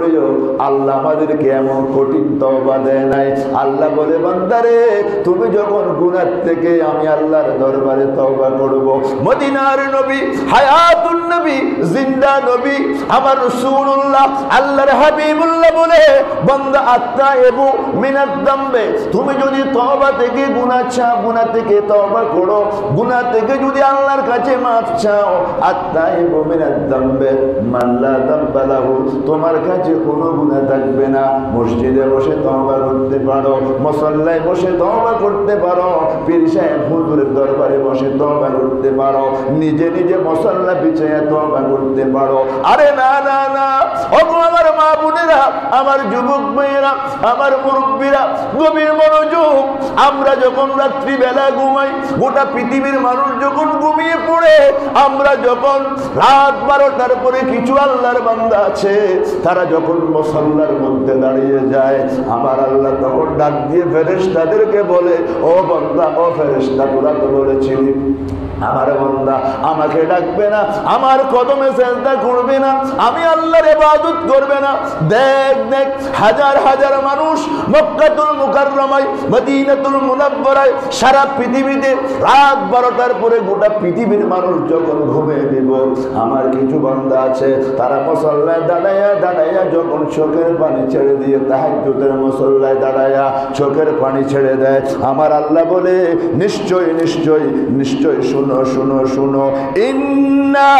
করেও আল্লাহ আমাদেরকে এমন কঠিন তওবা দেয় নাই। আল্লাহ বলে বান্দারে তুমি যখন গুনাহ থেকে আমি আল্লাহর দরবারে তওবা করব, মদিনার নবী হায়াতুন নবী জিন্দা নবী আমার রাসূলুল্লাহ আল্লাহর হাবিবুল্লাহ বলে বান্দা আত্তাইবু মিনাদ যামবে, তুমি যদি তওবা থেকে গুনাহ চাও, গুনাহ থেকে তওবা করো, গুনাহ থেকে যদি আল্লাহর কাছে মাফ চাও, আত্তাইবু মিনাদ যামবে মান লা যামবা লাহু, তোমার কাছে কোনো গুনাহ থাকবে না। মসজিদে বসে তওবা করতে পারো, মুসল্লায় বসে তওবা করতে পারো, পীর সাহেব হুজুরের দরবারে বসে তওবা করতে পারো, নিজে নিজে মুসল্লা বিছায়া তওবা করতে পারো। আরে না না না, ওগো আমার মা বোনেরা, আমার যুবক মেয়েরা, আমার মুরব্বীরা, গভীর মনোযোগ। আমরা যখন রাত্রি বেলা ঘুমাই, গোটা পৃথিবীর মানুষ যখন ঘুমিয়ে পড়ে, আমরা যখন রাত 12টার পরে কিছু আল্লাহর বান্দা আছে তারা যখন মুসল্লার মধ্যে দাঁড়িয়ে যায়, আমার আল্লাহ তখন ডাক দিয়ে ফেরেশতাদেরকে বলে, ও বান্দা, ও ফেরেশতা, তোরা তো বলেছিলি আমার বান্দা আমাকে ডাকবে না, আমার কদমে সিজদা করবে না, আমি আল্লাহর ইবাদত করবে না। দেখ দেখ, হাজার হাজার মানুষ মক্কাতুল মুকাররমায়, মদিনাতুল মুনাওয়ারায়, সারা পৃথিবীতে রাত 12টার পরে গোটা পৃথিবীর মানুষ যখন ঘুমিয়ে দিব, আমার কিছু বান্দা আছে তারা মুসল্লায় দাঁড়ায়া দাঁড়ায়া যখন চোখের পানি ছেড়ে দিয়ে তাহাজ্জুদের মুসল্লায় দাঁড়ায়া চোখের পানি ছেড়ে দেয়, আমার আল্লাহ বলে নিশ্চয় নিশ্চয় নিশ্চয় শুনো শুনো শুনো, ইন্না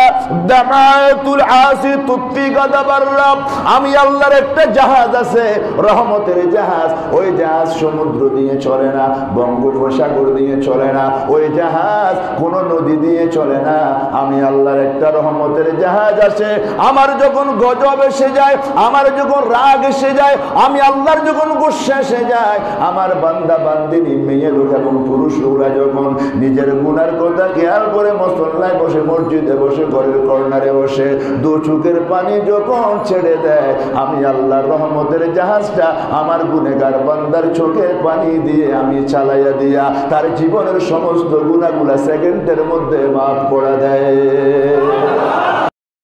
দামাতুল আসি তুত্তি গাদাবার রাব, আমি আল্লাহর একটা জাহাজ আছে, রহমতের জাহাজ। ওই জাহাজ সমুদ্র দিয়ে চলে না, বঙ্গোপসাগর দিয়ে চলে না, ওই জাহাজ কোন নদী দিয়ে চলে না। আমি আল্লাহর একটা রহমতের জাহাজ আছে। আমার যখন গজব এসে যায়, আমার যখন রাগ এসে যায়, আমি আল্লাহর যখন গুসা এসে যায়, আমার বান্দা বান্দিনী মেয়ে লোক এবং পুরুষ লোকরা যখন নিজের গুনার কথা খেয়াল করে মুসল্লায় বসে, মসজিদে বসে, ঘরের কর্নারে বসে দু চোখের পানি যখন ছেড়ে দেয়, আমি আল্লাহর রহমতের জাহাজটা আমার গুনেগার বান্দার চোখের পানি দিয়ে আমি চালাইয়া দিয়া তার জীবনের সমস্ত গুনাহগুলা সেকেন্ডের মধ্যে মাফ করে দেয়।